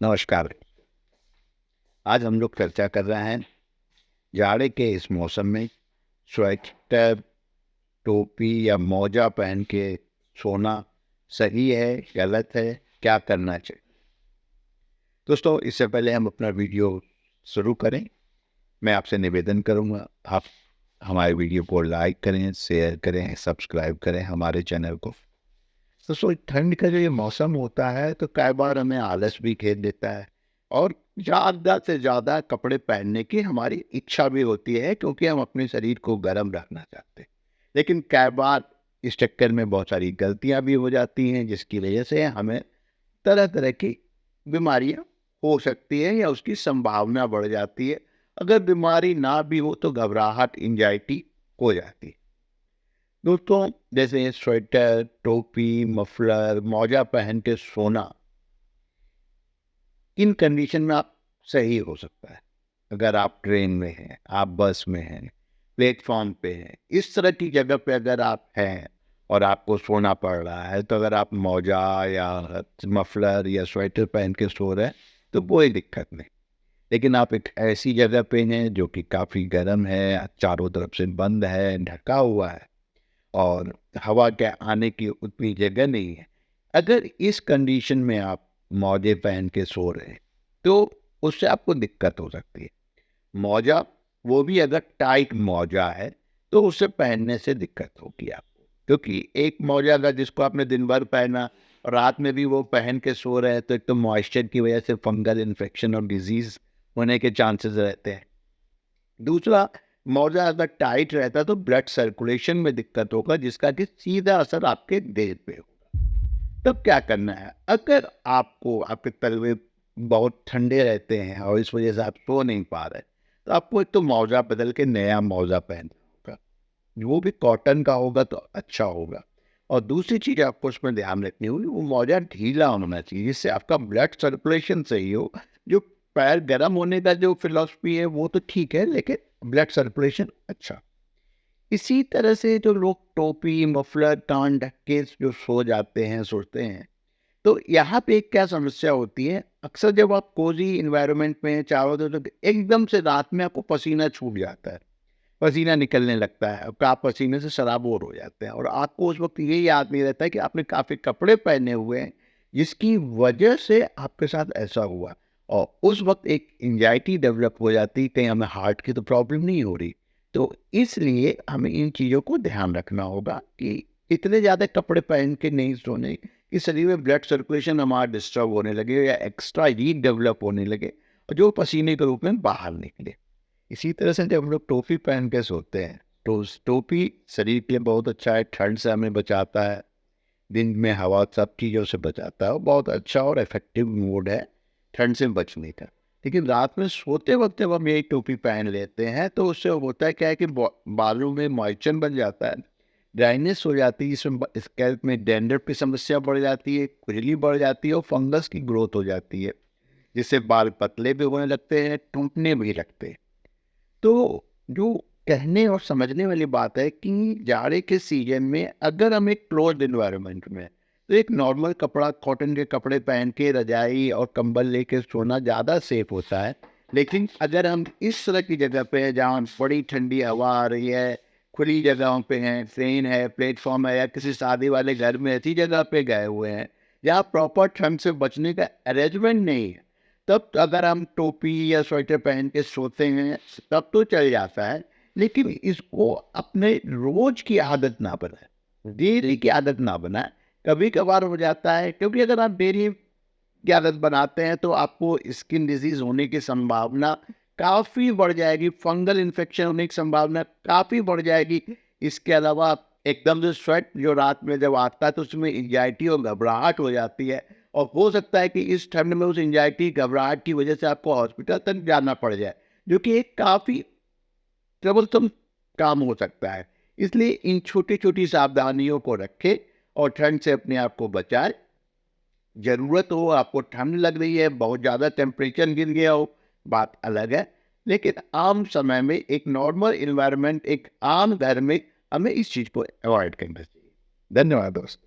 नमस्कार। आज हम लोग चर्चा कर रहे हैं जाड़े के इस मौसम में स्वेटर, टोपी या मोजा पहन के सोना सही है, गलत है, क्या करना चाहिए? दोस्तों, इससे पहले हम अपना वीडियो शुरू करें, मैं आपसे निवेदन करूंगा, आप हमारे वीडियो को लाइक करें, शेयर करें, सब्सक्राइब करें हमारे चैनल को। दोस्तों, ठंड का जो ये मौसम होता है तो कई बार हमें आलस भी घेर देता है और ज़्यादा से ज़्यादा कपड़े पहनने की हमारी इच्छा भी होती है, क्योंकि हम अपने शरीर को गर्म रखना चाहते हैं। लेकिन कई बार इस चक्कर में बहुत सारी गलतियां भी हो जाती हैं, जिसकी वजह से हमें तरह तरह की बीमारियां हो सकती है या उसकी संभावना बढ़ जाती है। अगर बीमारी ना भी हो तो घबराहट, एंजाइटी हो जाती है। दोस्तों, जैसे स्वेटर, टोपी, मफलर, मोजा पहन के सोना, इन कंडीशन में आप सही हो सकता है। अगर आप ट्रेन में हैं, आप बस में हैं, प्लेटफॉर्म पे हैं, इस तरह की जगह पे अगर आप हैं और आपको सोना पड़ रहा है, तो अगर आप मोजा या मफलर या स्वेटर पहन के सो रहे हैं तो कोई दिक्कत नहीं। लेकिन आप एक ऐसी जगह पे हैं जो कि काफ़ी गर्म है, चारों तरफ से बंद है, ढका हुआ है और हवा के आने की उतनी जगह नहीं है। अगर इस कंडीशन में आप मोजे पहन के सो रहे हैं, तो उससे आपको दिक्कत हो सकती है। मोजा, वो भी अगर टाइट मोजा है, तो उसे पहनने से दिक्कत होगी आपको। क्योंकि एक मोजा अगर जिसको आपने दिन भर पहना और रात में भी वो पहन के सो रहे हैं, तो एक तो मॉइस्चर की वजह से फंगल इन्फेक्शन और डिजीज़ होने के चांसेस रहते हैं। दूसरा, मोजा अगर टाइट रहता है तो ब्लड सर्कुलेशन में दिक्कत होगा, जिसका कि सीधा असर आपके देह पे होगा। तब क्या करना है? अगर आपको आपके तलवे बहुत ठंडे रहते हैं और इस वजह से आप सो नहीं पा रहे, तो आपको एक तो मोजा बदल के नया मोजा पहनना होगा। वो भी कॉटन का होगा तो अच्छा होगा। और दूसरी चीज़ आपको उसमें ध्यान रखनी होगी, वो मोजा ढीला होना चाहिए, जिससे आपका ब्लड सर्कुलेशन सही हो। जो पैर गर्म होने का जो फिलॉसफी है वो तो ठीक है, लेकिन ब्लड सर्कुलेशन अच्छा। इसी तरह से जो लोग टोपी, मफलर, कान ढक के जो सो जाते हैं, सोते हैं, तो यहाँ पे एक क्या समस्या होती है, अक्सर जब आप कोजी इन्वायरमेंट में हैं, चारों तरफ एकदम से रात में आपको पसीना छूट जाता है, पसीना निकलने लगता है, अब आप पसीने से सराबोर हो जाते हैं और आपको उस वक्त ये याद नहीं रहता है कि आपने काफ़ी कपड़े पहने हुए हैं, जिसकी वजह से आपके साथ ऐसा हुआ। और उस वक्त एक एंजाइटी डेवलप हो जाती है, कहीं हमें हार्ट की तो प्रॉब्लम नहीं हो रही। तो इसलिए हमें इन चीज़ों को ध्यान रखना होगा कि इतने ज़्यादा कपड़े पहन के नहीं सोने कि शरीर में ब्लड सर्कुलेशन हमारा डिस्टर्ब होने लगे या एक्स्ट्रा हीट डेवलप होने लगे और जो पसीने के रूप में बाहर निकले। इसी तरह से जब हम लोग टोपी पहन के सोते हैं, तो उस टोपी शरीर के लिए बहुत अच्छा है, ठंड से हमें बचाता है, दिन में हवा सब चीज़ों से बचाता है और बहुत अच्छा और इफेक्टिव मोड है ठंड से बचने का। लेकिन रात में सोते वक्त जब हम यही टोपी पहन लेते हैं, तो उससे होता है क्या है कि बालों में मॉइस्चर बन जाता है, ड्राइनेस हो जाती है, जिसमें स्कैल्प में डैंड्रफ की समस्या बढ़ जाती है, खुजली बढ़ जाती है और फंगस की ग्रोथ हो जाती है, जिससे बाल पतले भी होने लगते हैं, टूटने भी लगते हैं। तो जो कहने और समझने वाली बात है कि जाड़े के सीजन में अगर हम एक क्लोज्ड एनवायरनमेंट में हैं, तो एक नॉर्मल कपड़ा, कॉटन के कपड़े पहन के रजाई और कंबल लेके सोना ज़्यादा सेफ होता है। लेकिन अगर हम इस तरह की जगह पे हैं जहाँ बड़ी ठंडी हवा आ रही है, खुली जगहों पे हैं, ट्रेन है, प्लेटफॉर्म है या किसी शादी वाले घर में ऐसी जगह पे गए हुए हैं जहाँ प्रॉपर ठंड से बचने का अरेंजमेंट नहीं है, तब अगर हम टोपी या स्वेटर पहन के सोते हैं तब तो चल जाता है। लेकिन इसको अपने रोज की आदत ना बनाए, डेली की आदत ना बनाए। कभी कभार हो जाता है, क्योंकि अगर आप डेली की आदत बनाते हैं तो आपको स्किन डिजीज होने की संभावना काफ़ी बढ़ जाएगी, फंगल इन्फेक्शन होने की संभावना काफ़ी बढ़ जाएगी। इसके अलावा एकदम से स्वेट जो रात में जब आता है तो उसमें एंजाइटी और घबराहट हो जाती है और हो सकता है कि इस ठंड में उस एंजाइटी घबराहट की वजह से आपको हॉस्पिटल तक जाना पड़ जाए, जो कि एक काफ़ी ट्रबलसम काम हो सकता है। इसलिए इन छोटी छोटी सावधानियों को रखें और ठंड से अपने आप को बचाएं। ज़रूरत हो, आपको ठंड लग रही है, बहुत ज़्यादा टेम्परेचर गिर गया हो, बात अलग है। लेकिन आम समय में एक नॉर्मल एनवायरनमेंट, एक आम घर में हमें इस चीज़ को अवॉइड करना चाहिए। धन्यवाद दोस्त।